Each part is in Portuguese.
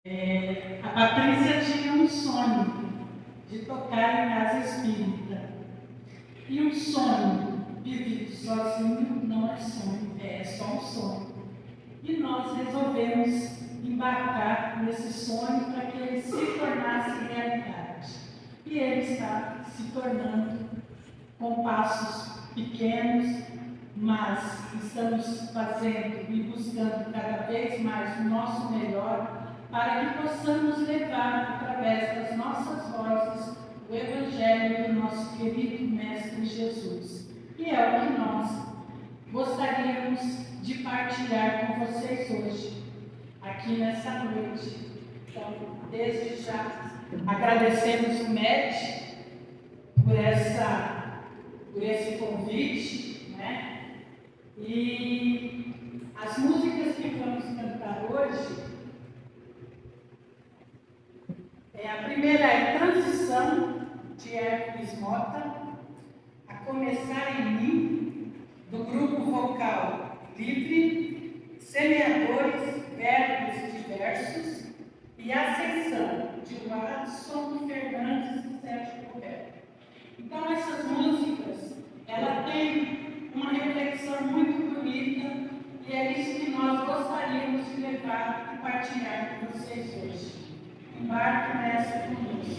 A Patrícia tinha um sonho de tocar em casa espírita. E um sonho vivido sozinho não é sonho, é só um sonho. E nós resolvemos embarcar nesse sonho para que ele se tornasse realidade. E ele está se tornando com passos pequenos, mas estamos fazendo e buscando cada vez mais o nosso melhor para que possamos levar, através das nossas vozes, o Evangelho do nosso querido Mestre Jesus. E é o que nós gostaríamos de partilhar com vocês hoje, aqui nessa noite. Então, desde já, agradecemos o MED por esse convite, né? E as músicas que vamos cantar hoje, a primeira é Transição, de Hércules Mota, A Começar em Mim, do grupo vocal Livre, Semeadores, Verbos Diversos, e Ascensão, de Watson Fernandes e Sérgio Roberto. Então, essas músicas, ela tem uma reflexão muito bonita e é isso que nós gostaríamos de levar e partilhar com vocês hoje. Embarque nessa conosco.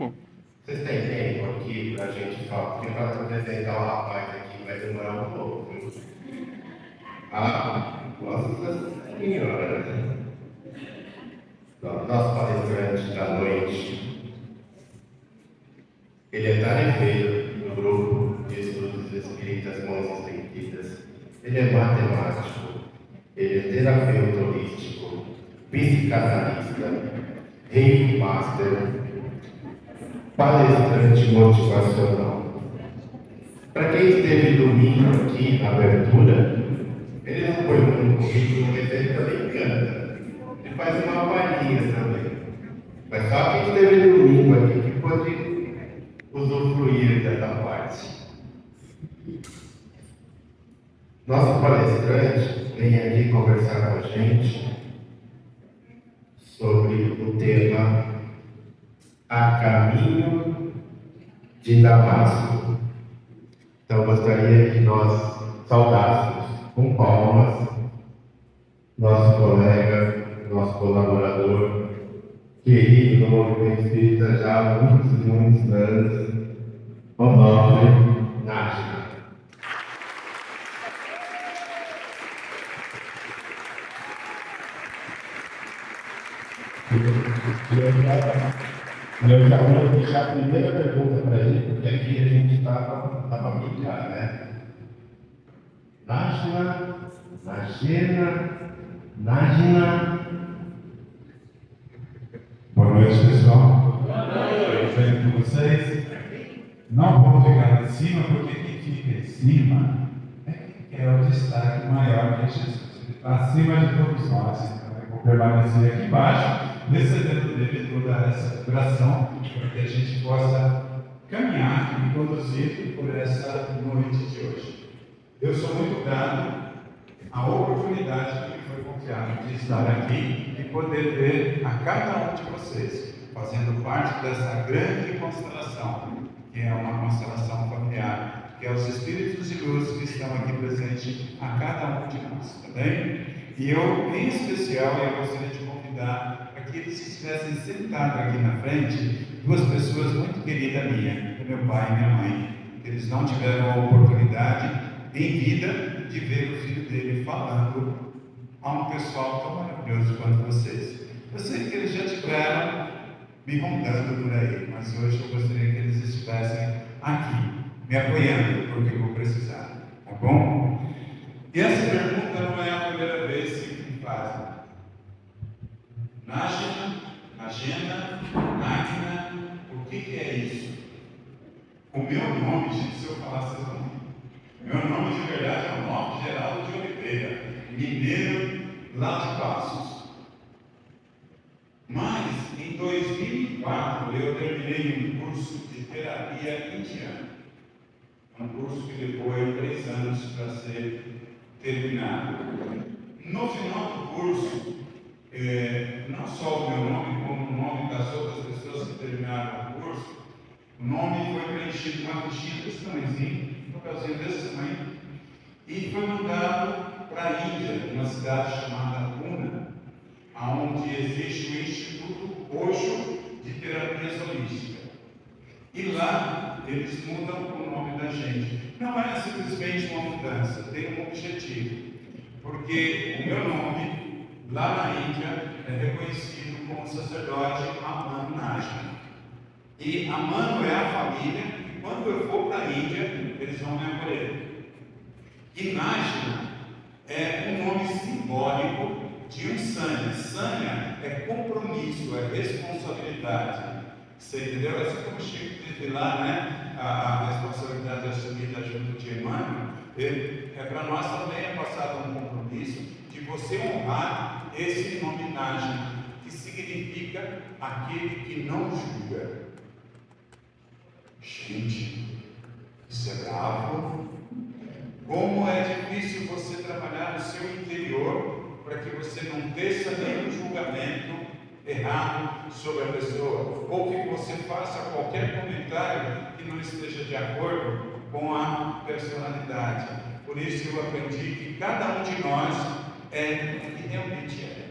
Vocês têm tempo aqui pra gente falar? Porque para apresentar o rapaz aqui vai demorar um pouco. Nossa Senhora! Nosso palestrante da noite, ele é tarefeiro no grupo de estudos espíritas Mãos Estendidas. Ele é matemático, ele é terapeuta holístico, psicanalista, reiki master, palestrante motivacional. Para quem esteve domingo aqui na abertura, ele não põe no currículo, mas ele também canta. Ele faz uma palhinha também. Mas só quem esteve domingo aqui que pode usufruir dessa parte. Nosso palestrante vem aqui conversar com a gente sobre o tema A Caminho de Damasco. Então, gostaria que nós saudássemos com palmas nosso colega, nosso colaborador, querido no movimento espírita já há muitos anos, o nobre Nájila. Eu já vou deixar a primeira pergunta para ele, porque aqui a gente está para brincar, né? Nájila, Nájila. Boa noite, pessoal. Tudo bem com vocês? Não vou ficar lá em cima, porque quem fica em cima é o destaque maior que Jesus. Ele está acima de todos nós, então eu vou permanecer aqui embaixo, recebendo dele toda essa vibração, para que a gente possa caminhar e conduzir por essa noite de hoje. Eu sou muito grato à oportunidade que me foi confiada de estar aqui e poder ver a cada um de vocês fazendo parte dessa grande constelação, que é uma constelação familiar, que é os espíritos de luz que estão aqui presentes a cada um de nós, tá bem? E eu, em especial, gostaria de convidar para que eles estivessem sentados aqui na frente, duas pessoas muito queridas minhas, meu pai e minha mãe, que eles não tiveram a oportunidade em vida de ver o filho dele falando a um pessoal tão maravilhoso quanto vocês. Eu sei que eles já tiveram me rondando por aí, mas hoje eu gostaria que eles estivessem aqui, me apoiando, porque eu vou precisar, tá bom? E essa pergunta não é a primeira vez que me fazem. Nájila, o que é isso? O meu nome, gente, se eu falasse o nome, meu nome de verdade é o nome Geraldo de Oliveira, mineiro lá de Passos. Mas, em 2004, eu terminei um curso de terapia indiana. Um curso que levou 3 anos para ser terminado. No final do curso, não só o meu nome, como o nome das outras pessoas que terminaram o curso, o nome foi preenchido com uma fichinha desse tamanhozinho, um papelzinho desse tamanho, e foi mandado para a Índia, uma cidade chamada Pune, onde existe o Instituto Osho de Terapias Holísticas. E lá eles mudam o nome da gente. Não é simplesmente uma mudança, tem um objetivo. Porque o meu nome, lá na Índia, é reconhecido como sacerdote Amano Nájila. E Amano é a família, e quando eu for para a Índia, eles vão me acolher. E Nájila é um nome simbólico de um sanya. Sanya é compromisso, é responsabilidade. Você entendeu? Assim como o Chico teve lá, né? A responsabilidade assumida junto de Emmanuel, para nós também é passado um compromisso de você honrar esse nome Nájila, que significa aquele que não julga. Gente, isso é bravo. Como é difícil você trabalhar no seu interior para que você não teça nenhum julgamento errado sobre a pessoa, ou que você faça qualquer comentário que não esteja de acordo com a personalidade. Por isso eu aprendi que cada um de nós é o que realmente é.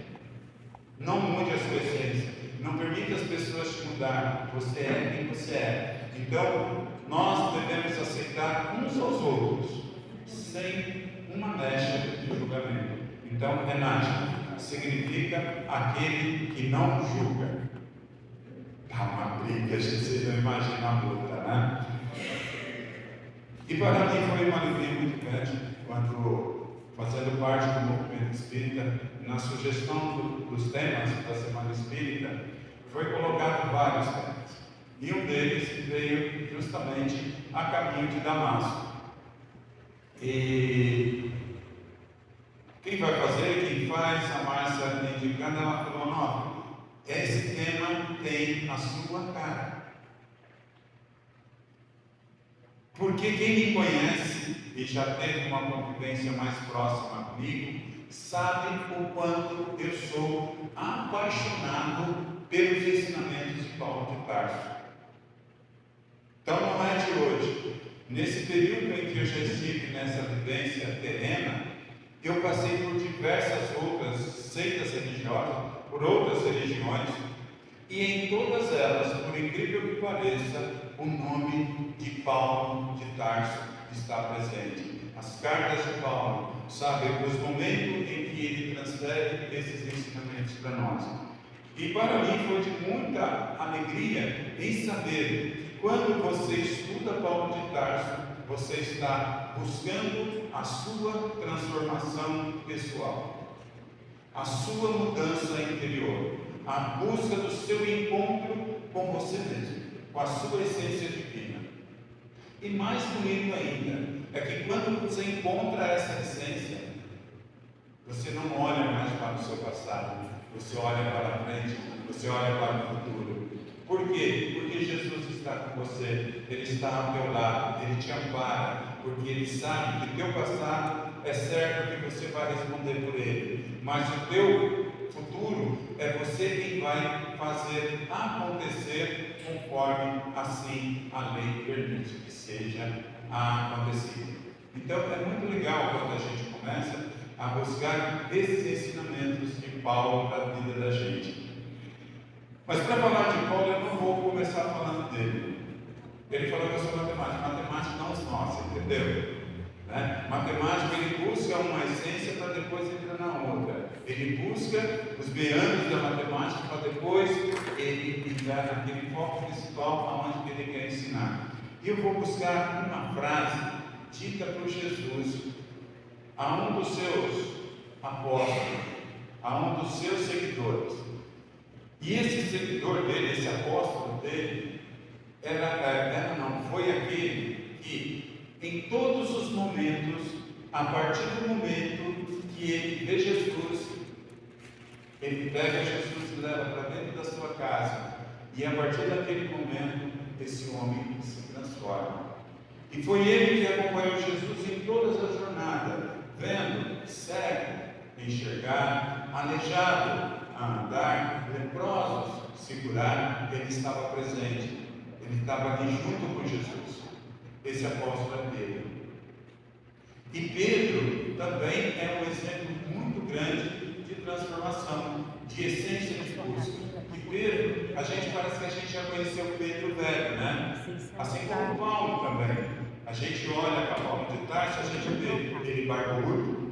Não mude a sua essência. Não permita as pessoas te mudar. Você é quem você é. Então, nós devemos aceitar uns aos outros, sem uma mecha de julgamento. Então, Renate significa aquele que não julga. Tá uma briga, vocês não imaginam a luta, né? E para mim foi uma alegria muito grande quando, fazendo parte do movimento espírita, na sugestão dos temas da Semana Espírita, foi colocado vários temas. E um deles veio justamente a caminho de Damasco. E quem vai fazer, quem faz, a Márcia indicando, ela falou: não, esse tema tem a sua cara. Porque quem me conhece e já teve uma convivência mais próxima comigo, sabe o quanto eu sou apaixonado pelos ensinamentos de Paulo de Tarso. Então não é de hoje. Nesse período em que eu já estive nessa vivência terrena, eu passei por diversas outras seitas religiosas, por outras religiões, e em todas elas, por incrível que pareça, o nome de Paulo de Tarso está presente. As cartas de Paulo, sabe, os momentos em que ele transfere esses ensinamentos para nós. E para mim foi de muita alegria em saber que quando você estuda Paulo de Tarso, você está buscando a sua transformação pessoal, a sua mudança interior, a busca do seu encontro com você mesmo, com a sua essência divina. E mais bonito ainda, é que quando você encontra essa essência, você não olha mais para o seu passado, você olha para a frente, você olha para o futuro. Por quê? Porque Jesus está com você, Ele está ao teu lado, Ele te ampara, porque Ele sabe que teu passado é certo que você vai responder por ele, mas o teu futuro é você quem vai fazer acontecer conforme assim a lei permite que seja acontecido. Então é muito legal quando a gente começa a buscar esses ensinamentos de Paulo para a vida da gente. Mas para falar de Paulo, eu não vou começar falando dele. Ele falou que eu sou matemático. Matemática não é nossa, entendeu? Né? Matemática, ele busca uma essência para depois entrar na outra. Ele busca os meandros da matemática para depois ele entrar naquele foco principal aonde ele quer ensinar. E eu vou buscar uma frase dita por Jesus a um dos seus apóstolos, a um dos seus seguidores. E esse seguidor dele, esse apóstolo dele, foi aquele que, em todos os momentos, a partir do momento que ele vê Jesus, ele pega Jesus e leva para dentro da sua casa, e a partir daquele momento, esse homem se transforma. E foi ele que acompanhou Jesus em todas as jornadas, vendo cego enxergar, aleijado a andar, leprosos se curar, ele estava presente, ele estava ali junto com Jesus. Esse apóstolo é Pedro. E Pedro também é um exemplo muito grande de transformação, de essência de busca. E Pedro, parece que a gente já conheceu Pedro velho, né? Assim como Paulo também. A gente olha para Paulo de Tarso, a gente vê ele barbudo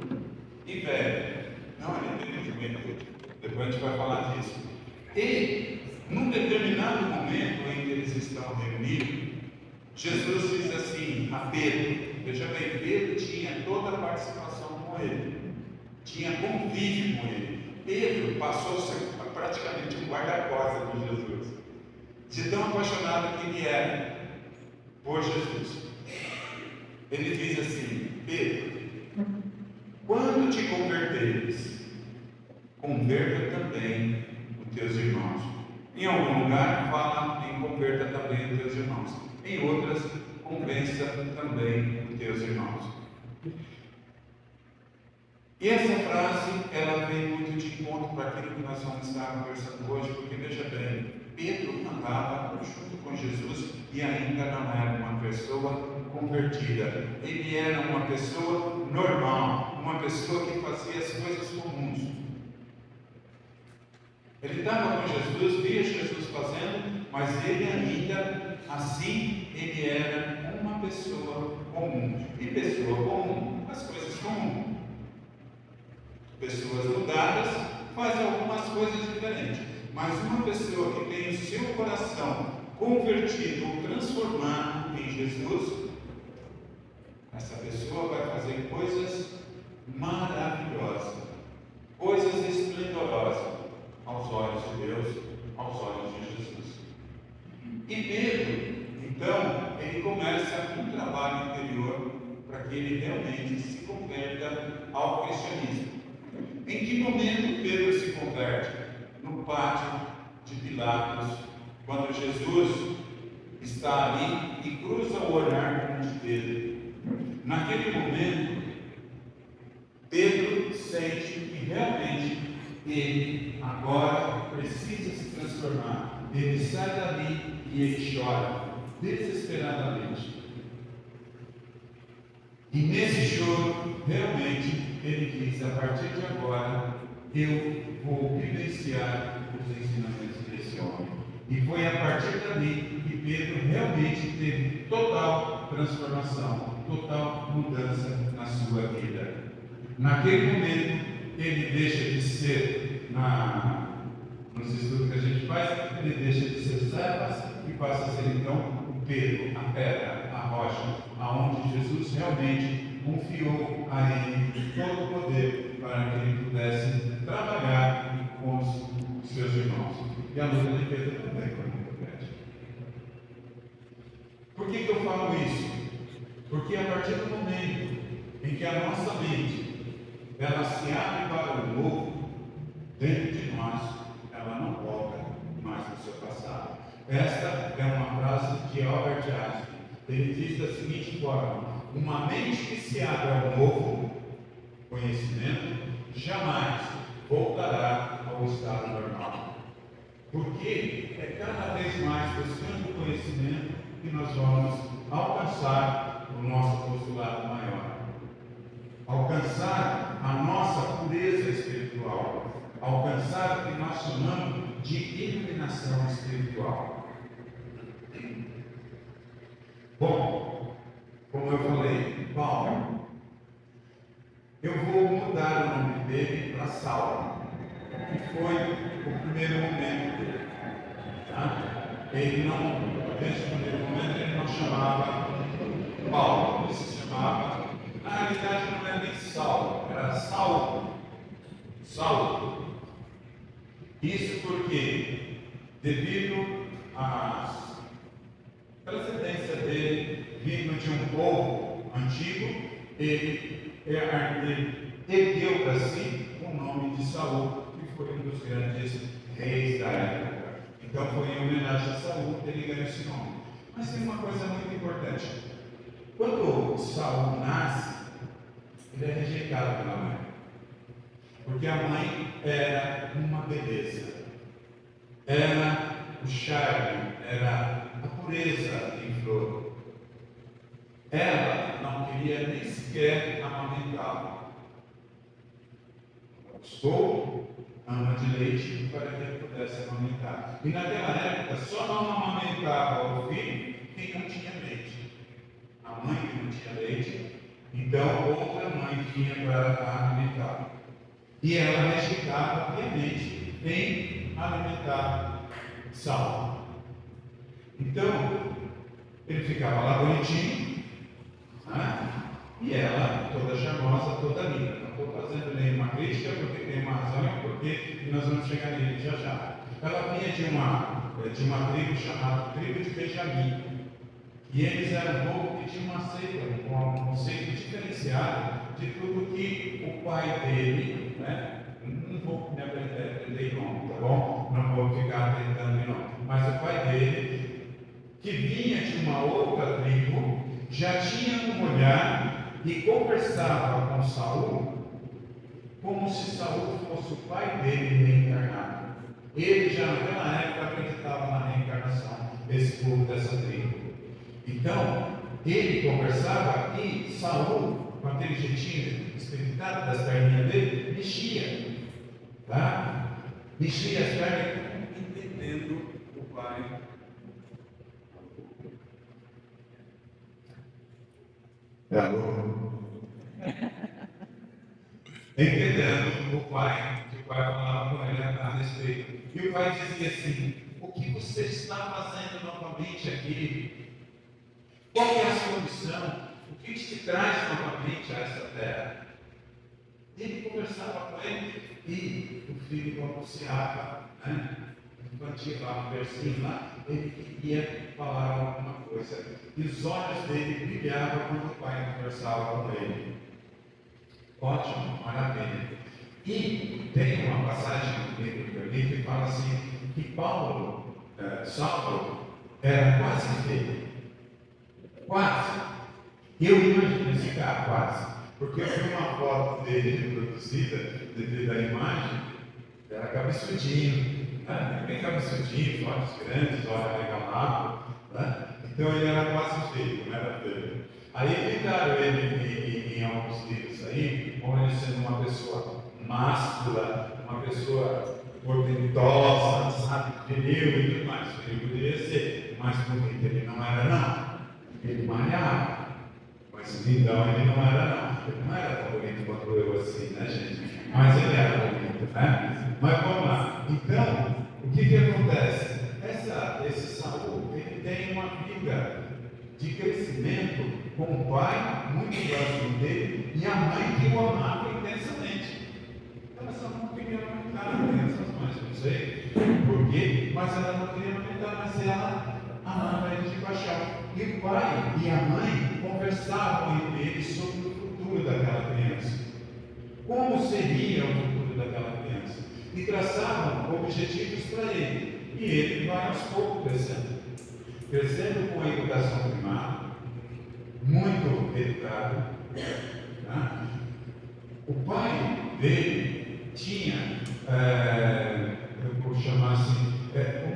e velho. Não, ele tem juventude. Depois a gente vai falar disso. E, num determinado momento em que eles estão reunidos, Jesus diz assim a Pedro, veja bem, Pedro tinha toda a participação com ele, tinha convívio com ele. Pedro passou a ser praticamente um guarda-costas de Jesus, de tão apaixonado que ele era por Jesus. Ele diz assim: Pedro, quando te converteres, converta também os teus irmãos. Em algum lugar fala em converta também os teus irmãos. Em outras, convença também os teus irmãos. E essa frase, ela vem muito de encontro para aquilo que nós vamos estar conversando hoje, porque veja bem, Pedro andava junto com Jesus e ainda não era uma pessoa convertida. Ele era uma pessoa normal, uma pessoa que fazia as coisas comuns. Ele estava com Jesus, via Jesus fazendo, mas ele ainda, assim, ele era uma pessoa comum. E pessoa comum, as coisas comuns. Pessoas mudadas fazem algumas coisas diferentes. Mas uma pessoa que tem o seu coração convertido ou transformado em Jesus, essa pessoa vai fazer coisas maravilhosas, coisas esplendorosas aos olhos de Deus, aos olhos de Jesus. E Pedro, então, ele começa um trabalho interior para que ele realmente se converta ao cristianismo. Em que momento Pedro se converte? No pátio de Pilatos, quando Jesus está ali e cruza o olhar com o de Pedro. Naquele momento, Pedro sente que realmente ele agora precisa se transformar. Ele sai dali e ele chora desesperadamente. E nesse choro, realmente, ele diz: a partir de agora, eu vou vivenciar os ensinamentos desse homem. E foi a partir dali que Pedro realmente teve total transformação, total mudança na sua vida. Naquele momento, ele deixa de ser, nos estudos que a gente faz, ele deixa de ser Cefas e passa a ser então o Pedro, a pedra, a rocha, aonde Jesus realmente confiou a ele todo o poder para que ele pudesse trabalhar com os seus irmãos. E a luta de Pedro também foi muito grande. Por que eu falo isso? Porque a partir do momento em que a nossa mente ela se abre para o novo, dentro de nós, ela não volta mais no seu passado. Esta é uma frase de Albert Einstein. Ele diz da seguinte forma: uma mente que se abre ao novo conhecimento jamais voltará ao estado normal. Porque é cada vez mais buscando o conhecimento que nós vamos alcançar o nosso postulado maior. Alcançar a nossa pureza espiritual, alcançar o que nós chamamos de iluminação espiritual. Bom, como eu falei, Paulo, eu vou mudar o nome dele para Saulo, que foi o primeiro momento dele. Tá? Ele não, desde o primeiro momento, ele não chamava Paulo, ele se chamava. Na realidade não era nem Saulo, era Saulo. Saulo. Isso porque, devido à precedência dele, vindo de um povo antigo, ele ergueu para si o nome de Saul, que foi um dos grandes reis da época. Então foi em homenagem a Saul que ele ganhou esse nome. Mas tem uma coisa muito importante. Quando Saul nasce, ele é rejeitado pela mãe, porque a mãe era uma beleza, era o charme, era a pureza em flor. Ela não queria nem sequer amamentá-lo. Buscou ama de leite para que ele pudesse amamentar. E naquela época só não amamentava o filho quem não tinha leite. A mãe que não tinha leite, então outra mãe tinha para alimentar. E ela rejeitava obviamente em alimentar Saulo. Então ele ficava lá bonitinho, né? E ela toda charmosa, toda linda. Não estou fazendo nenhuma crítica porque tem uma razão e porque nós vamos chegar nele já já. Ela vinha de uma tribo chamada tribo de Benjamim. E eles eram um povo que tinha uma seita, um conceito diferenciado de tudo que o pai dele, né? Não vou me aprender nome, tá bom? Não vou ficar tentando nome. Mas o pai dele, que vinha de uma outra tribo, já tinha um olhar e conversava com Saul como se Saul fosse o pai dele reencarnado. Ele já naquela época acreditava na reencarnação desse povo, dessa tribo. Então, ele conversava e Saul, com aquele jeitinho espetado das perninhas dele, mexia. Tá? mexia as pernas, entendendo o pai. Entendendo o pai, que o pai falava com ele a respeito. E o pai dizia assim: o que você está fazendo novamente aqui? Qual é a sua missão? O que te traz novamente a essa terra? Ele conversava com ele e o filho balbuciava, né? Enquanto tinha lá um versinho lá, ele queria falar alguma coisa. E os olhos dele brilhavam quando o pai conversava com ele. Ótimo, maravilha. E tem uma passagem no livro ali que fala assim, que Saulo, era quase feio. Quase. Eu imagino esse cara quase. Porque eu vi uma foto dele reproduzida, devido à imagem, era cabeçudinho, né? Bem cabeçudinho, olhos grandes, olhos arregalados, né? Então ele era quase feio, não era feio. Aí pintaram ele em alguns livros aí, como ele sendo uma pessoa máscula, uma pessoa portentosa, sabe, viril e tudo mais. Ele poderia ser mais bonito, ele não era não. Ele malhava, mas lindão ele não era não. Ele não era tão bonito quanto eu assim, né, gente? Mas ele era bonito, né? Mas vamos lá. Então, o que acontece? Esse Saul, ele tem uma vida de crescimento com o pai muito próximo dele e a mãe que o amava intensamente. Então essa mãe queria aumentar essas mães, não sei porquê, mas ela não queria aumentar, mas ela amava ele de paixão. E o pai e a mãe conversavam entre eles sobre o futuro daquela criança. Como seria o futuro daquela criança? E traçavam objetivos para ele. E ele vai aos poucos crescendo. Crescendo com a educação primária, muito educado. Tá? O pai dele tinha, eu vou chamar assim,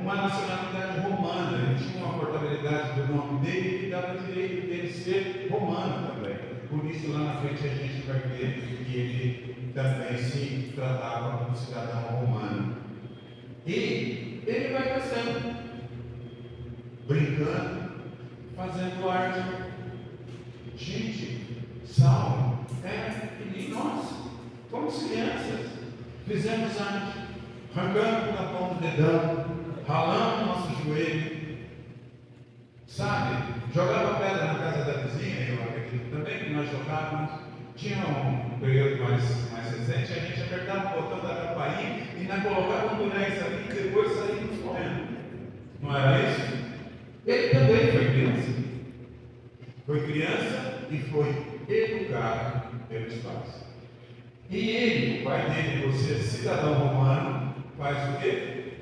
uma nacionalidade romana. Ele tinha uma portabilidade do nome dele que dava direito dele ser romano também. Por isso, lá na frente, a gente vai ver que ele também se tratava como cidadão romano. E ele vai crescendo, brincando, fazendo arte. Gente, Saulo era que nem nós, fomos crianças, fizemos arte, arrancando na ponta do dedão, ralando nosso joelho, sabe? Jogava pedra na casa da vizinha, eu acredito também que nós jogávamos. Tinha um período mais recente, a gente apertava o botão da campainha e nós colocava um boneco ali e depois saímos correndo. Não era isso? Ele também foi criança. Foi criança e foi educado pelos pais. E ele, o pai dele, por ser cidadão romano, faz o quê?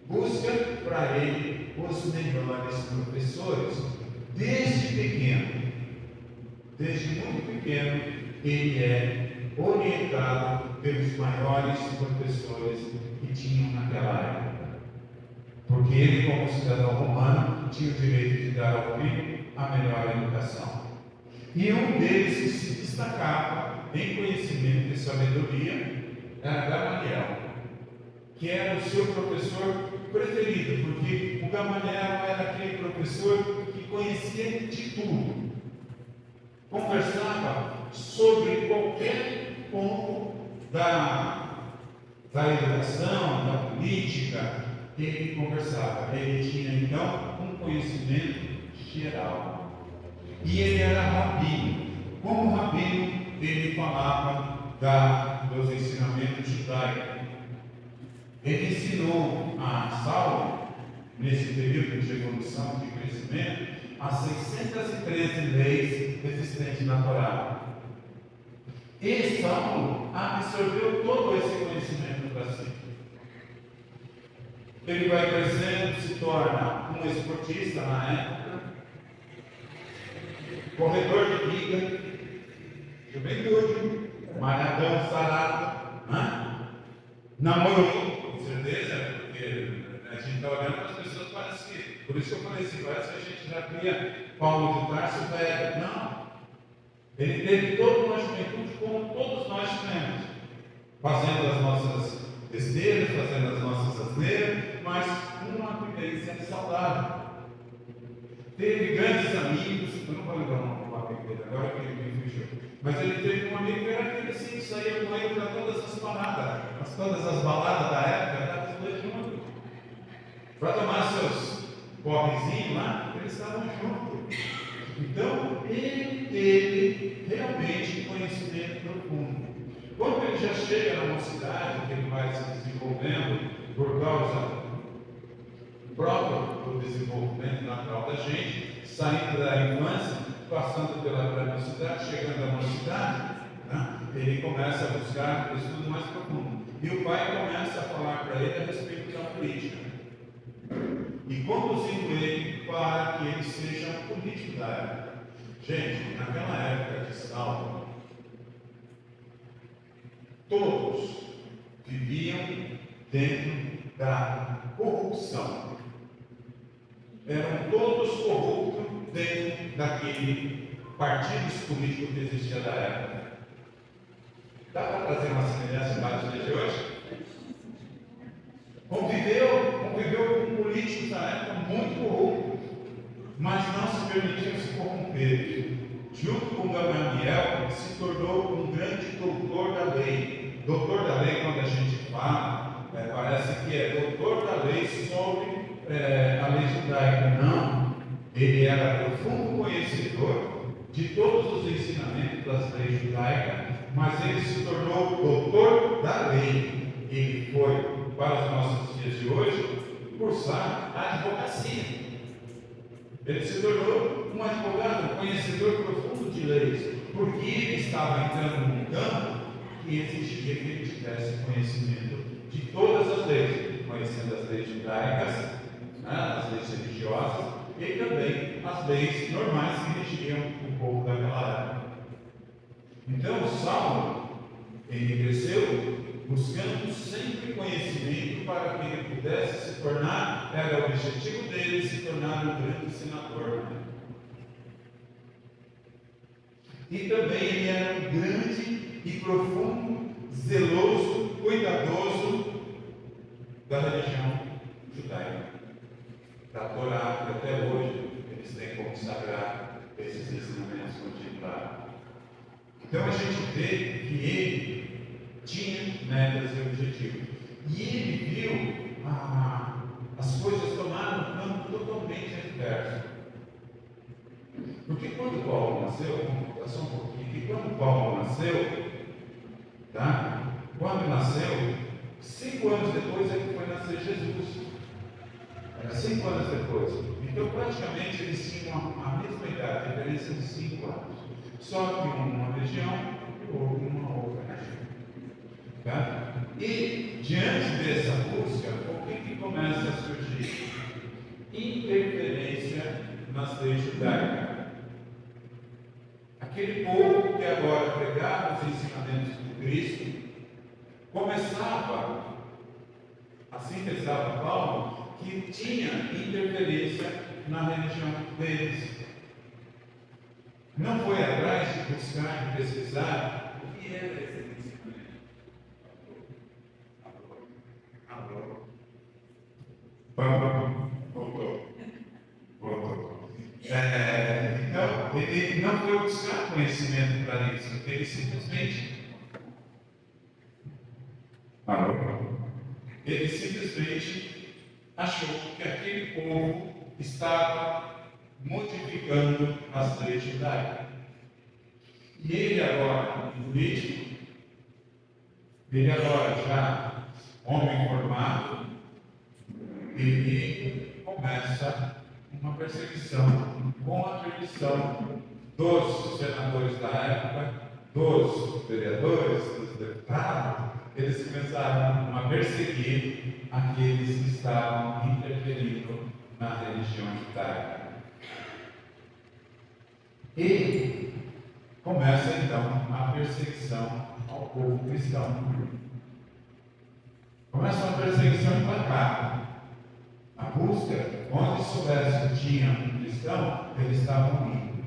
Busca para ele os melhores professores. Desde pequeno, desde muito pequeno, ele é orientado pelos maiores professores que tinham naquela época. Porque ele, como cidadão romano, tinha o direito de dar ao filho a melhor educação. E um deles que se destacava em conhecimento e sabedoria era Gamaliel, que era o seu professor preferido, porque o Gamaliel era aquele professor que conhecia de tudo. Conversava sobre qualquer ponto da educação, da política, ele conversava. Ele tinha então um conhecimento geral. E ele era rabino. Como rabino, ele falava dos ensinamentos judaicos. Ele ensinou a Saulo, nesse período de evolução, de crescimento, as 613 leis existentes na Torá. E Saulo absorveu todo esse conhecimento para si. Ele vai crescendo, se torna um esportista na época, corredor de briga, juventude, malhadão, sarado, né? Namorou, com certeza, porque a gente está olhando para as pessoas parecidas. Por isso que eu falei assim, parece que a gente já cria Paulo de Tarso velho. Não. Ele teve toda uma juventude como todos nós tivemos, fazendo as nossas besteiras, fazendo as nossas asneiras, mas com uma convivência saudável. Teve grandes amigos, eu não vou lembrar o nome dele agora, porque ele me fugiu. Mas ele teve um amigo que era aquele assim, que saía com ele para todas as paradas, todas as baladas da época, estava os dois juntos. Para tomar seus porrezinhos lá, eles estavam juntos. Então, ele teve realmente conhecimento profundo. Quando ele já chega na mocidade, que ele vai se desenvolvendo por causa próprio do desenvolvimento natural da gente, saindo da infância, passando pela pré-mocidade, chegando à mocidade, né? Ele começa a buscar um estudo mais profundo. E o pai começa a falar para ele a respeito da política. E conduzindo ele para que ele seja um político da época. Gente, naquela época de Saulo, todos viviam dentro da corrupção. Eram todos corruptos dentro daquele partido político que existia da época. Dá para trazer uma semelhança para os dias de hoje? Conviveu com políticos da época muito corruptos, mas não se permitiam se corromper. Junto com Gamaliel, se tornou um grande doutor da lei. Doutor da lei, quando a gente fala, parece que é doutor da lei sobre a lei judaica. Não, ele era profundo conhecedor de todos os ensinamentos das leis judaicas, mas ele se tornou doutor da lei. Ele foi, para os nossos dias de hoje, cursar a advocacia. Ele se tornou um advogado, um conhecedor profundo de leis, porque ele estava entrando num campo que exigia que ele tivesse conhecimento de todas as leis, conhecendo as leis judaicas, as leis religiosas e também as leis normais que regiam o povo daquela época. Então, Saulo, ele cresceu buscando sempre conhecimento para que ele pudesse se tornar, era o objetivo dele, se tornar um grande senador. E também ele era um grande e profundo, zeloso, cuidadoso da religião judaica, da Torá, que até hoje eles têm como sagrar esses ensinamentos continuados. Então a gente vê que ele tinha metas e objetivos. E ele viu as coisas tomaram um campo totalmente inverso. Porque quando Paulo nasceu, vamos voltar só um pouquinho, que quando Paulo nasceu, tá? Quando nasceu, 5 anos depois é que foi nascer Jesus. Era 5 anos depois. Então praticamente eles tinham a mesma idade, a diferença de 5 anos. Só que uma região e uma outra região. Tá? E diante dessa busca, o que começa a surgir? Interferência nas leis judaicas. Aquele povo que agora pregava os ensinamentos de Cristo, começava, assim pensava Paulo, que tinha interferência na religião deles. Não foi atrás de buscar, de pesquisar o que era esse ensinamento. Voltou. Então, ele não foi buscar conhecimento para isso, ele simplesmente. Ele simplesmente achou que aquele povo estava modificando as leis judaicas. E ele agora, político, ele agora já homem formado, ele começa uma perseguição com a permissão dos senadores da época, dos vereadores, dos deputados. Eles começaram a perseguir aqueles que estavam interferindo na religião judaica. E começa então a perseguição ao povo cristão. Começa uma perseguição implacável. A busca, onde soubesse que tinha um cristão, eles estavam indo.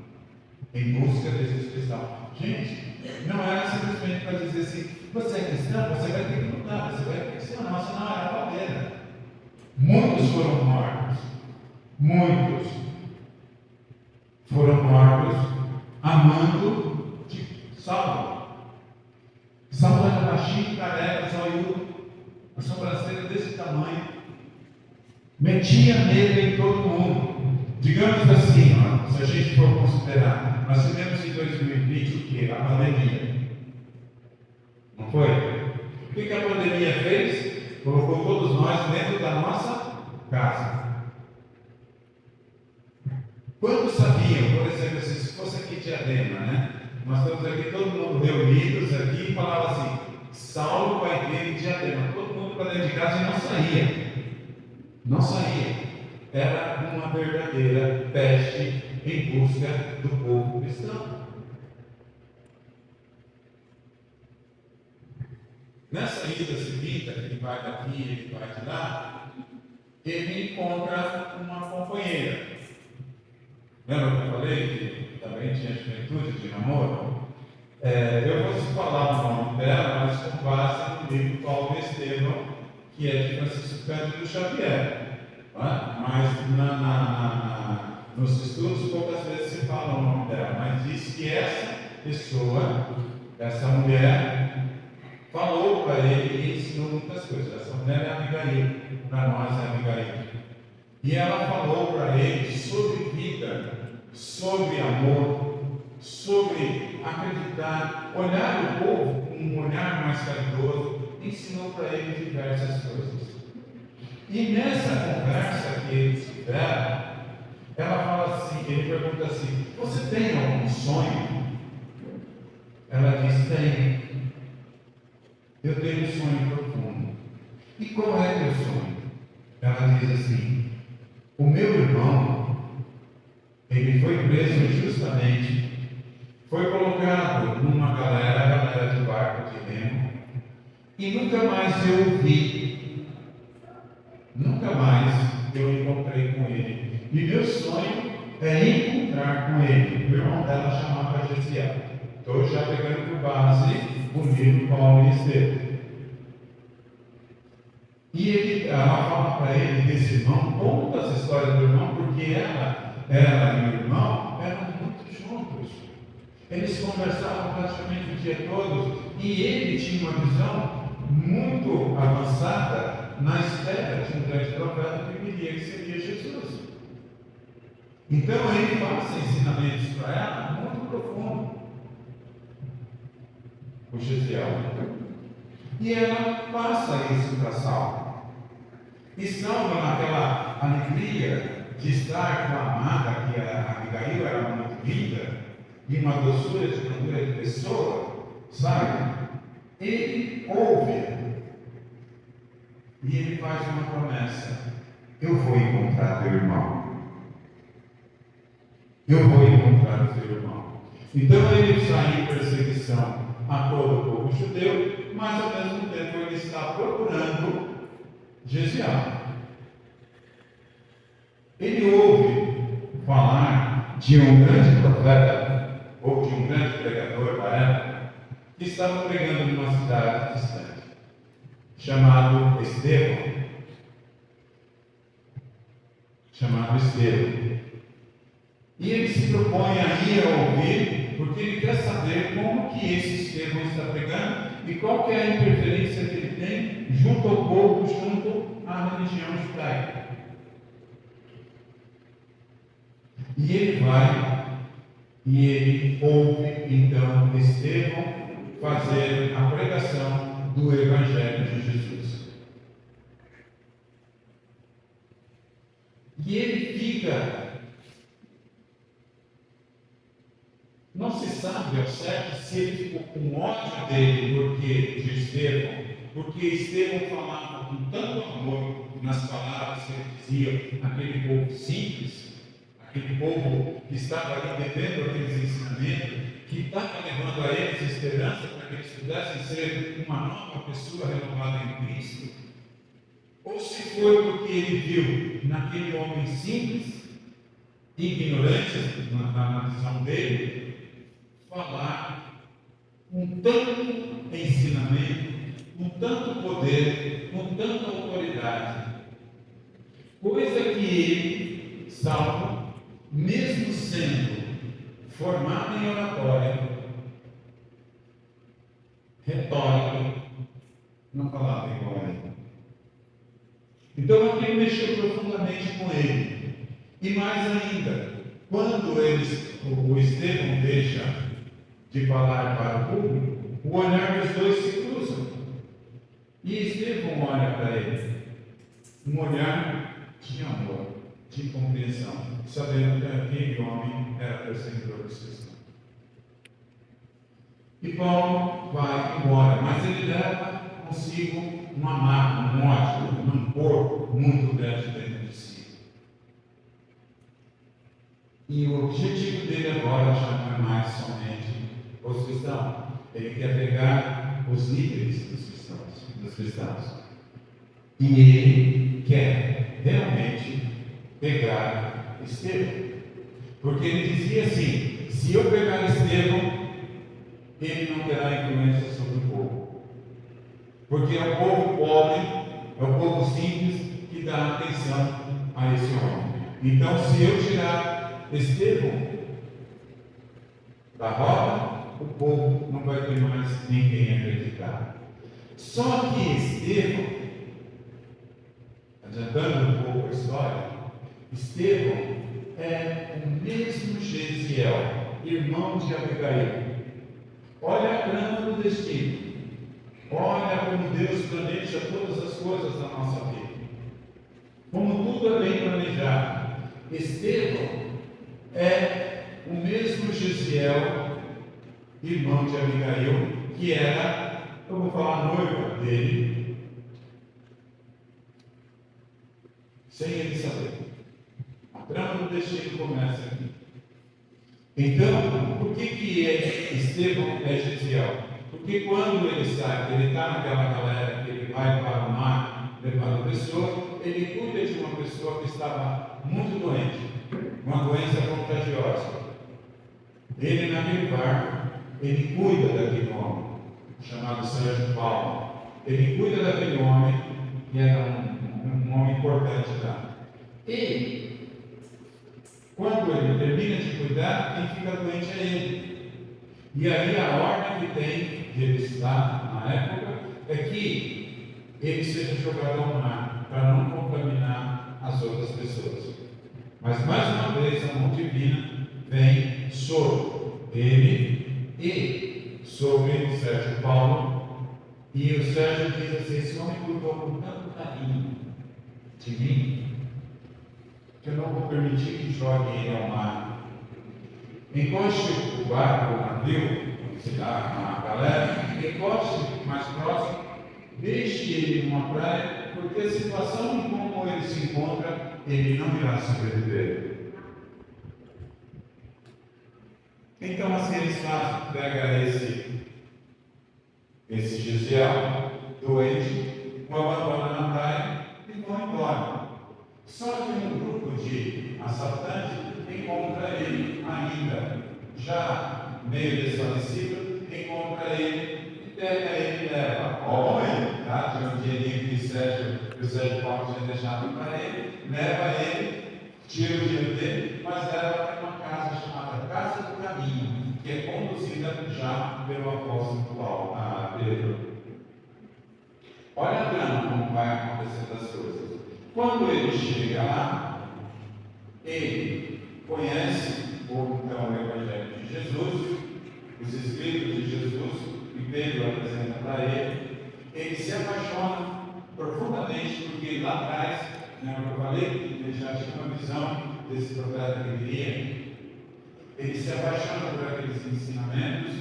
em busca desse especial. Gente, não era simplesmente para dizer assim, você é cristão, você vai ter que lutar, você vai ter que ser uma nossa, não era bandeira. Muitos foram mortos. Muitos foram mortos amando de Saulo. Saulo era baixinho, careca, zoiudo, a sobrancelha desse tamanho, metia medo em todo mundo. Digamos assim, ó, se a gente for considerar, nós tivemos em 2020 o que? A pandemia. Não foi? O que a pandemia fez? Colocou todos nós dentro da nossa casa. Quantos sabiam, por exemplo, se fosse aqui Diadema, né? Nós estamos aqui, todo mundo reunidos aqui, e falava assim, Saulo vai ter em Diadema. Todo mundo para dentro de casa e não saía. Não saía. Era uma verdadeira peste em busca do povo cristão. Nessa ida seguinte, que ele vai daqui, ele vai de lá, ele encontra uma companheira. Lembra que eu falei que também tinha juventude de namoro? Eu vou falar o nome dela, mas com base no livro Paulo e Estevão, que é de Francisco Cândido Xavier. Mas nos estudos poucas vezes se fala o nome dela, mas diz que essa pessoa, essa mulher, falou para ele e ensinou muitas coisas. Essa mulher é Abigail, para nós é Abigail. E ela falou para ele sobre vida, sobre amor, sobre acreditar, olhar o povo com um olhar mais caridoso, ensinou para ele diversas coisas. E nessa conversa que eles tiveram, ela fala assim, ele pergunta assim, você tem algum sonho? Ela diz, tenho. Eu tenho um sonho profundo. E qual é teu sonho? Ela diz assim, o meu irmão, ele foi preso injustamente, foi colocado numa galera de barco de remo, e nunca mais eu o vi. Nunca mais eu encontrei com ele. E meu sonho é encontrar com ele. O irmão dela chamava Gesiel. Estou já pegando por base o livro Paulo e Estevão. E ela fala para ele desse irmão, conta as histórias do irmão, porque ela e o irmão eram muito juntos. Eles conversavam praticamente o dia todo e ele tinha uma visão muito avançada na espera de um grande profeta que viria, que seria Jesus. Então ele passa ensinamentos para ela muito profundo, o Gesiel. E ela passa isso para Saulo. E Saulo, naquela alegria de estar com a amada, que a Abigail era muito linda, e uma doçura de maneira de pessoa, sabe? Ele ouve. E ele faz uma promessa: eu vou encontrar teu irmão. Eu vou encontrar o teu irmão. Então ele sai em perseguição a todo o povo judeu, mas ao mesmo tempo ele está procurando Gesiel. Ele ouve falar de um grande profeta, ou de um grande pregador da época, que estava pregando numa cidade distante, chamado Estevão. E ele se propõe a ir a ouvir, porque ele quer saber como que esse Estevão está pregando e qual que é a interferência que ele tem junto ao povo, junto à religião judaica. E ele vai e ele ouve então Estevão fazer a pregação do Evangelho de Jesus. E ele fica, não se sabe ao certo se ele ficou com ódio dele de Estevão, porque Estevão falava com tanto amor nas palavras que ele dizia, aquele povo simples, aquele povo que estava ali devendo aqueles ensinamentos, que estava levando a eles esperança para que eles pudessem ser uma nova pessoa renovada em Cristo, ou se foi porque ele viu naquele homem simples ignorantes na visão dele, falar com tanto ensinamento, com tanto poder, com tanta autoridade, coisa que ele, Saulo, mesmo sendo formado em oratória, retórica, não falava igual a ele. Então aquilo mexeu profundamente com ele. E mais ainda, quando o Estevão deixa de falar para o público, o olhar dos dois se cruzam. E Estevão olha para ele, um olhar de amor, de compreensão, sabendo que aquele homem era perseguidor dos cristãos. E Paulo vai embora, mas ele leva consigo uma mágoa, um ódio, um rancor muito grande dentro de si. E o objetivo dele agora já não é mais somente os cristãos. Ele quer pegar os líderes dos cristãos. E ele quer realmente pegar Estevão. Porque ele dizia assim: se eu pegar Estevão, ele não terá influência sobre o povo. Porque é o povo pobre, é o povo simples que dá atenção a esse homem. Então, se eu tirar Estevão da roda, o povo não vai ter mais ninguém a acreditar. Só que Estevão, adiantando um pouco a história, Estevão é o mesmo Gesiel, irmão de Abigail. Olha a trama do destino. Olha como Deus planeja todas as coisas da nossa vida. Como tudo é bem planejado. Estevão é o mesmo Gesiel, irmão de Abigail, que era, eu vou falar, noiva dele, sem ele saber. A trama do destino começa aqui. Então, por que Estevão é Gesiel? Porque quando ele sai, ele está naquela galera que ele vai para o mar, levando a pessoa, ele cuida de uma pessoa que estava muito doente, uma doença contagiosa. Ele, naquele barco, ele cuida daquele homem, chamado Sérgio Paulo. Ele cuida daquele homem, que era um homem importante lá. E, quando ele termina de cuidar, quem fica doente é ele. E aí a ordem que tem de ele estar na época é que ele seja jogado ao mar, para não contaminar as outras pessoas. Mas mais uma vez a mão divina vem sobre ele e sobre o Sérgio Paulo. E o Sérgio diz assim: esse homem cuidou com tanto carinho de mim, que eu não vou permitir que jogue ele ao mar. Encoste o barco, o navio, a galera, encoste mais próximo, deixe ele numa praia, porque a situação em como ele se encontra, ele não irá sobreviver. Então assim eles fazem: pega esse Gesiel doente, o abandona na praia e vão embora. Só que um grupo de assaltantes encontra ele ainda, já meio desfalecido, encontra ele e pega ele e leva. Homem, tá? Tinha um dinheirinho que o Sérgio Paulo tinha deixado para ele, leva ele, tira o dinheiro dele, mas leva para uma casa chamada Casa do Caminho, que é conduzida já pelo apóstolo Pedro. Olha a trama como vai acontecendo as coisas. Quando ele chega lá, ele conhece então, o Evangelho de Jesus, os Escritos de Jesus, e Pedro apresenta para ele. Ele se apaixona profundamente, porque lá atrás, como eu falei, ele já tinha uma visão desse profeta que viria. Ele se apaixona por aqueles ensinamentos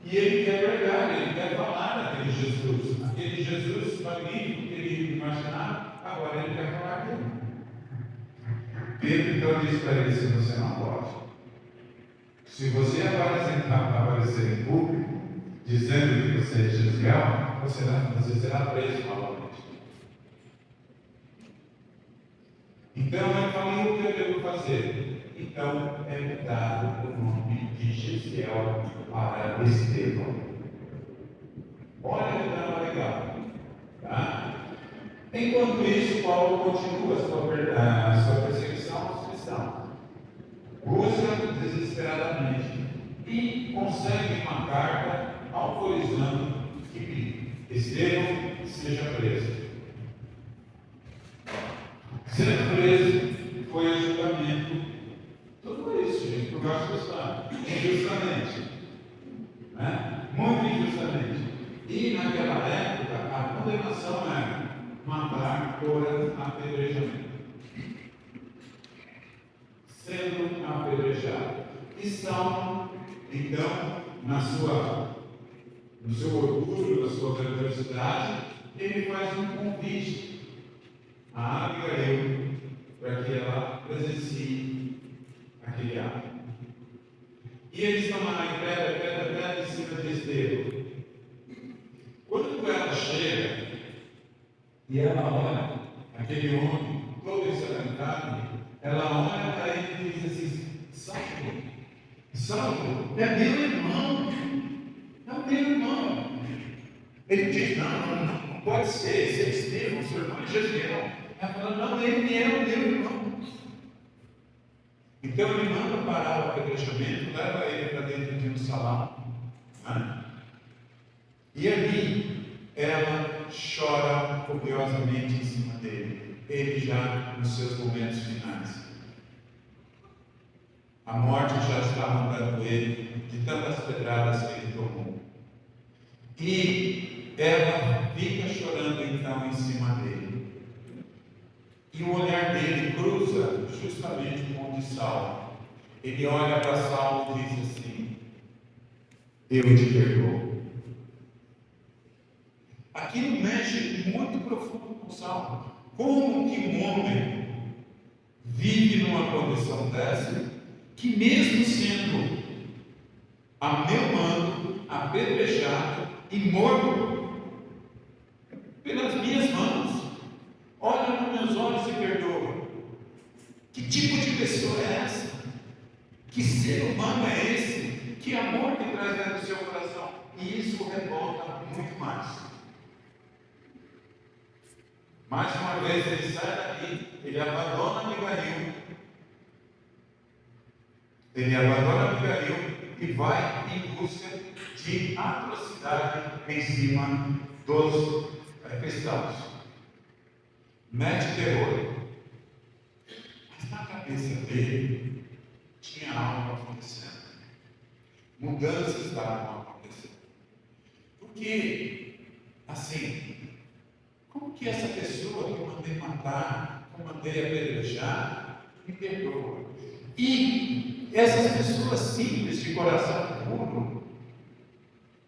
e ele quer pregar, ele quer falar daquele Jesus, aquele Jesus magnífico que ele imaginava. Agora ele quer falar dele. Pedro então diz para ele: se você não pode, se você aparecer em público dizendo que você é Gesiel, você será preso novamente. Então ele fala: o que eu devo fazer? então é dado o nome de Gesiel para Estevão. Olha que drama legal. Tá? Enquanto isso, Paulo continua a sua perseguição aos cristãos. Busca desesperadamente e consegue uma carta autorizando que Estevão seja preso. Sendo preso, foi a julgamento. Tudo isso, gente, por causa do Estado. Injustamente. Né? Muito injustamente. E naquela época, a condenação era matar por apedrejamento. Sendo apedrejado. E são, então, no seu orgulho, na sua grandiosidade, ele faz um convite a Abigail para que ela presencie aquele ato. E eles estão lá em pedra em cima de Estevão. Quando ela chega e ela olha aquele homem todo ensanguentado, ela olha para ele e diz assim: Saulo, é meu irmão, é o meu irmão. Ele diz: não pode ser, esse é Estevão, seu irmão é Gesiel. Ela fala: não, ele é o meu irmão. Então ele manda parar o apedrejamento, leva ele para dentro de um salão. Né? E ali ela chora copiosamente em cima dele, ele já nos seus momentos finais. A morte já está mandando ele de tantas pedradas que ele tomou. E ela fica chorando então em cima dele. E o olhar dele cruza justamente com o de Saulo. Ele olha para Saulo e diz assim: eu te perdoo. Aquilo mexe muito profundo com Saulo. Como que um homem vive numa condição dessa, que mesmo sendo a meu mando, apedrejado e morto pelas minhas mãos, olha nos meus olhos e perdoa? Que tipo de pessoa é essa? Que ser humano é esse? Que amor que traz dentro do seu coração? E isso revolta muito mais. Mais uma vez ele sai daqui, ele abandona Abigail. Ele abandona Abigail e vai em busca de atrocidade em cima dos cristãos. Mete terror. Mas na cabeça dele tinha algo acontecendo. Mudanças estavam acontecendo. Porque, assim, como que essa pessoa que eu mandei matar, que eu mandei apedrejar, me perdoa? E essas pessoas simples, de coração puro,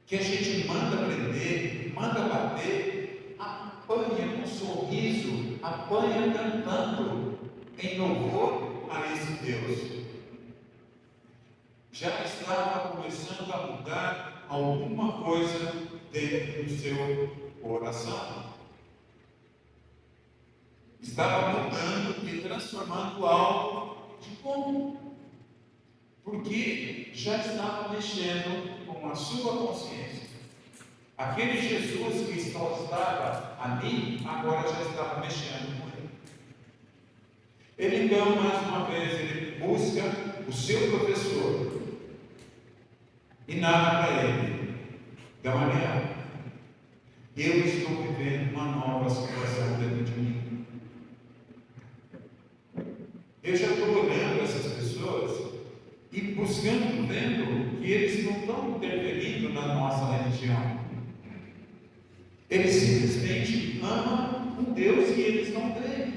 que a gente manda prender, manda bater, apanha com um sorriso, apanha cantando em louvor a esse Deus. Já estava começando a mudar alguma coisa dentro do seu coração. Estava mudando e transformando algo de comum. Porque já estava mexendo com a sua consciência. Aquele Jesus que estava ali, agora já estava mexendo com ele. Ele então, mais uma vez, ele busca o seu professor e narra para ele: Gamaliel, eu estou vivendo uma nova situação dentro de mim. Eu já estou olhando essas pessoas e buscando, vendo que eles não estão interferindo na nossa religião. Eles simplesmente amam um Deus que eles não veem.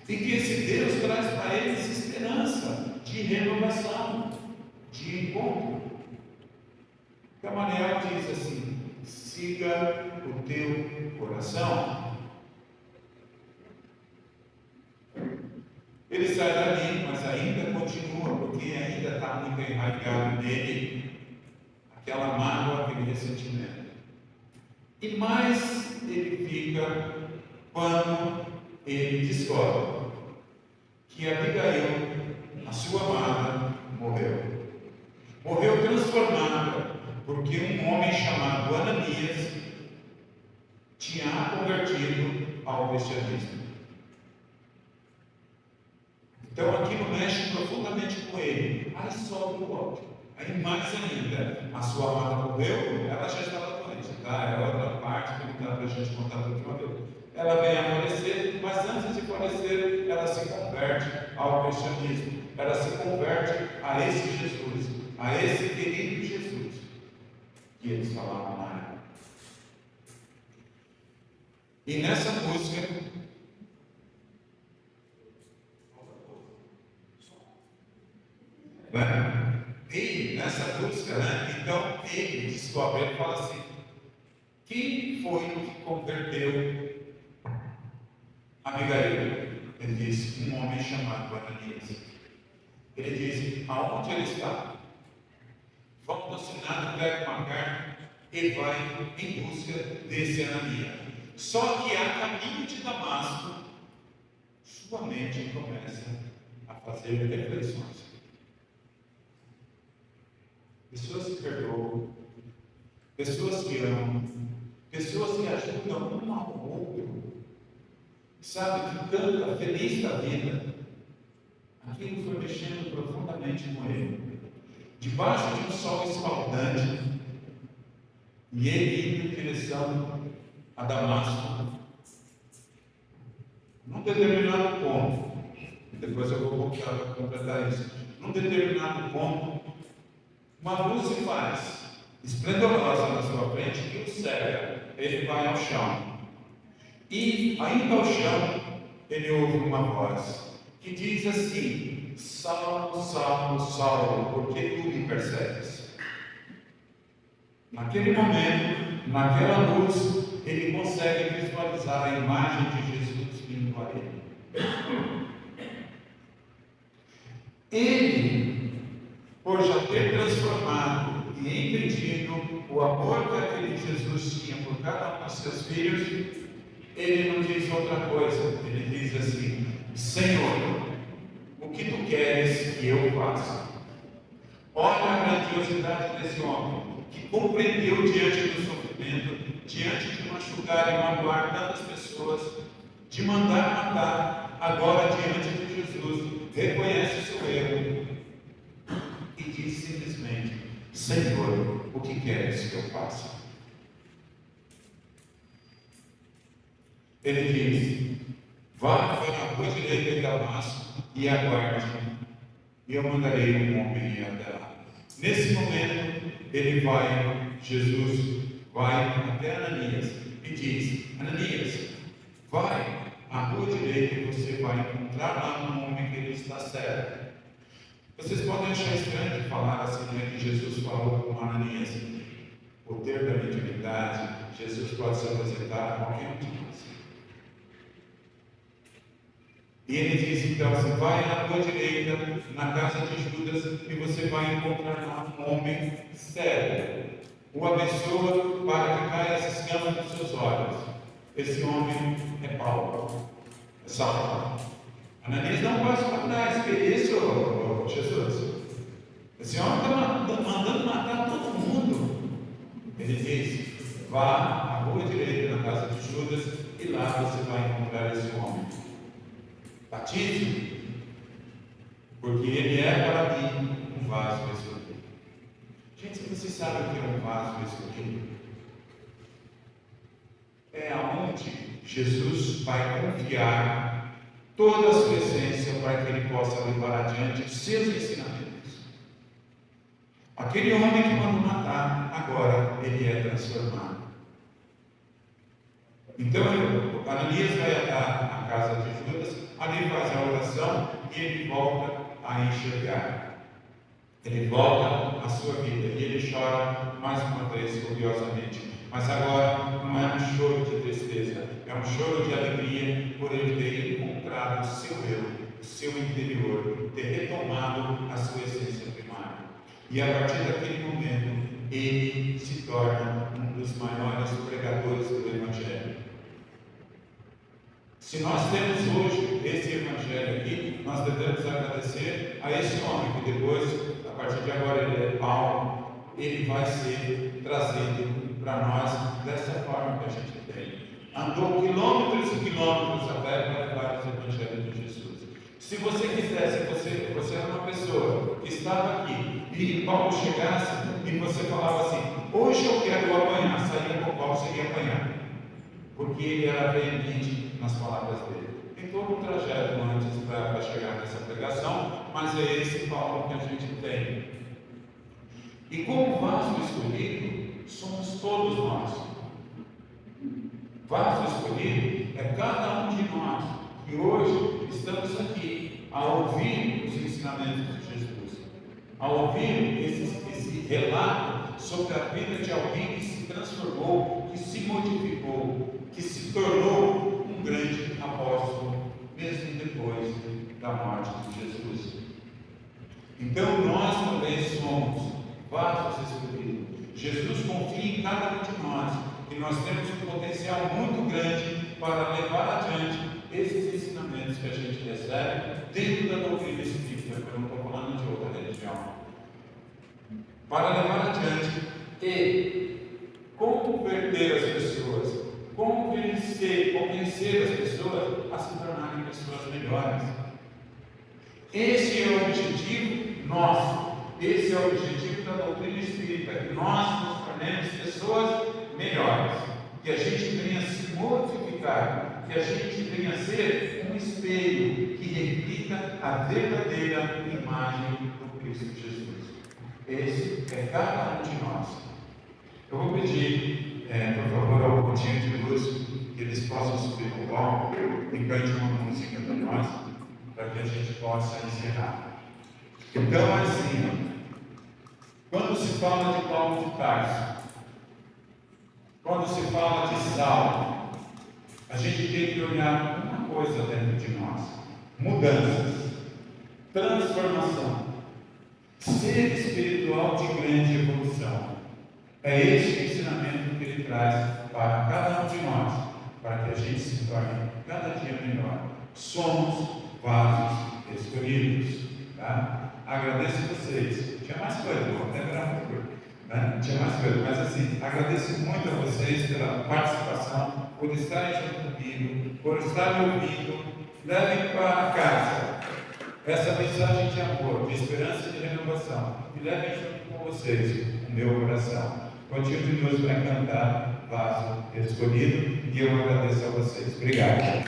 E que esse Deus traz para eles esperança de renovação, de encontro. Gamaliel diz assim: siga o teu coração. Ele sai dali, mas ainda continua, porque ainda está muito enraizado nele aquela mágoa, aquele ressentimento. E mais ele fica quando ele descobre que Abigail, a sua amada, morreu. Morreu transformada, porque um homem chamado Ananias tinha a convertido ao cristianismo. Então aquilo mexe profundamente com ele. Aí sobe o ódio. Aí mais ainda, a sua amada morreu, ela já estava doente, tá? É outra parte que não dá para a gente contar tudo de uma vez. Ela vem a falecer, mas antes de falecer, ela se converte ao cristianismo. Ela se converte a esse Jesus, a esse querido Jesus que eles falavam na época. E nessa música, e nessa música, então ele descobre, ele fala assim: quem foi que converteu Abigail? Ele diz: um homem chamado Ananias. Ele diz: aonde ele está? Vamos no Senado, pega uma carta e vai em busca desse Ananias. Só que a caminho de Damasco, sua mente começa a fazer reflexões. Pessoas que perdoam, pessoas que amam, pessoas que ajudam um ao outro, sabe, que canta feliz da vida. Aquilo foi mexendo profundamente com ele. Debaixo de um sol escaldante, e ele indo em direção a Damasco, num determinado ponto, depois eu vou voltar para completar isso. Num determinado ponto, uma luz se faz esplendorosa na sua frente e o cega. Ele vai ao chão. E ainda ao chão, ele ouve uma voz que diz assim: Saulo, Saulo, Saulo, por que tu me persegues? Naquele momento, naquela luz, ele consegue visualizar a imagem de Jesus vindo a ele. Ele, por já ter transformado e entendido o amor que aquele Jesus tinha por cada um dos seus filhos, ele não diz outra coisa. Ele diz assim: Senhor, o que tu queres que eu faça? Olha a grandiosidade desse homem, que compreendeu diante do sofrimento, diante de machucar e magoar tantas pessoas, de mandar matar, agora diante de Jesus, reconhece o seu erro e diz simplesmente: Senhor, o que queres que eu faça? Ele diz: vá para a rua direita de Damasco e aguarde, e eu mandarei um homem ir até lá. Nesse momento, ele vai, Jesus vai até Ananias e diz: Ananias, vai à rua direita e você vai encontrar lá um homem que ele está cego. Vocês podem achar estranho de falar assim, que Jesus falou com Ananias. O poder da mediunidade, Jesus pode se apresentar a qualquer um de nós. E ele diz então: você vai na rua direita, na casa de Judas, e você vai encontrar lá um homem cego. O abençoa para que caia as escamas dos seus olhos. Esse homem é Paulo, é Saulo. Ananias não pode matar, que isso, Jesus? Esse homem está mandando matar todo mundo. Ele diz: vá à rua direita, na casa de Judas, e lá você vai encontrar esse homem. Batize, porque ele é para mim um vaso escolhido. Gente, vocês sabem o que é um vaso escolhido? É aonde Jesus vai confiar toda a sua essência para que ele possa levar adiante os seus ensinamentos. Aquele homem que mandou matar, agora ele é transformado. Então, Ananias vai à casa de Judas, ali faz a oração e ele volta a enxergar. Ele volta à sua vida e ele chora mais uma vez, copiosamente. Mas agora não é um choro de tristeza, é um choro de alegria por ele ter encontrado o seu eu, o seu interior, ter retomado a sua essência primária. E a partir daquele momento, ele se torna um dos maiores pregadores do Evangelho. Se nós temos hoje esse evangelho aqui, nós devemos agradecer a esse homem que depois, a partir de agora, ele é Paulo, ele vai ser trazido para nós dessa forma que a gente tem. Andou quilômetros e quilômetros a pé para levar o evangelho de Jesus. Se você quisesse, você era uma pessoa que estava aqui e Paulo chegasse e você falava assim: hoje eu quero apanhar, saía com Paulo, você ia apanhar, porque ele era veemente nas palavras dele. Tem todo um trajeto antes para chegar nessa pregação, mas é esse Paulo que a gente tem. E como vaso escolhido, somos todos nós. Vaso escolhido é cada um de nós que hoje estamos aqui a ouvir os ensinamentos de Jesus, a ouvir esse relato sobre a vida de alguém que se transformou, que se modificou, que se tornou um grande apóstolo, mesmo depois da morte de Jesus. Então nós também somos vasos escolhidos. Jesus confia em cada um de nós, e nós temos um potencial muito grande para levar adiante esses ensinamentos que a gente recebe dentro da doutrina espírita, porque eu não estou falando de outra religião. Para levar adiante e converter as pessoas, convencer as pessoas a se tornarem pessoas melhores. Esse é o objetivo nosso, esse é o objetivo da doutrina espírita, que nós nos tornemos pessoas melhores, que a gente venha se modificar, que a gente venha ser um espelho que reflita a verdadeira imagem do Cristo Jesus. Esse é cada um de nós. Eu vou pedir, por favor, ao Pontinho de Luz, que eles possam subir no palco e cante uma música para nós, para que a gente possa encerrar. Então, assim, quando se fala de Paulo de Tarso, quando se fala de sal, a gente tem que olhar uma coisa dentro de nós: mudanças, transformação, ser espiritual de grande evolução. É esse o ensinamento que ele traz para cada um de nós, para que a gente se torne cada dia melhor. Somos vasos escolhidos. Tá? Agradeço a vocês. Tinha mais coisa, vou até virar né? Tinha mais coisa, mas assim, agradeço muito a vocês pela participação, por estarem junto comigo, por estarem ouvindo. Levem para casa essa mensagem de amor, de esperança e de renovação, e levem junto com vocês o meu coração. Continue-nos para cantar Vaso Escolhido, e eu agradeço a vocês. Obrigado.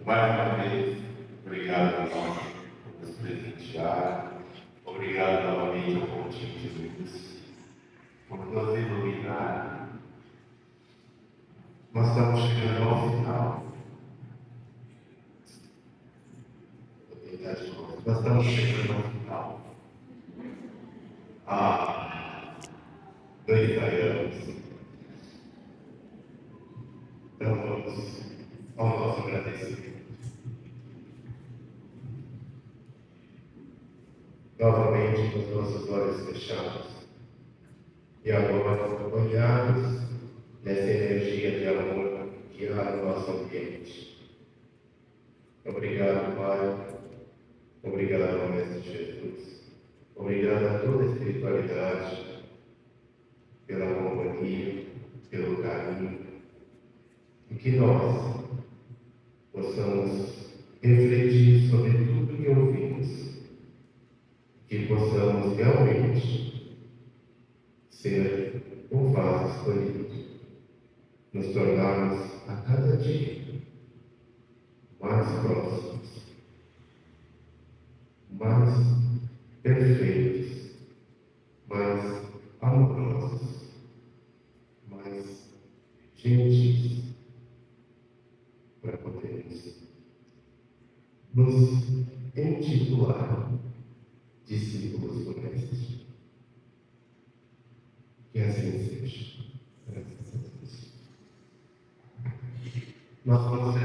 Mais uma vez, obrigado por nos presentear, obrigado novamente ao Contínuo Jesus por nos iluminar. Nós estamos chegando ao final. Nós estamos chegando ao final. 2 anos. Então vamos ao nosso agradecimento. Novamente com os nossos olhos fechados e agora acompanhados nessa energia de amor que há no nosso ambiente. Obrigado, Pai. Obrigado, Mestre Jesus. Obrigado a toda a espiritualidade pela companhia, pelo carinho, e que nós possamos refletir sobre tudo que ouvimos, que possamos realmente ser o vaso escolhido, nos tornarmos a cada dia mais próximos, mais perfeitos, mais amorosos, mais gentis, para podermos nos intitular discípulos do Mestre. Que assim seja. Graças a Deus. Nós vamos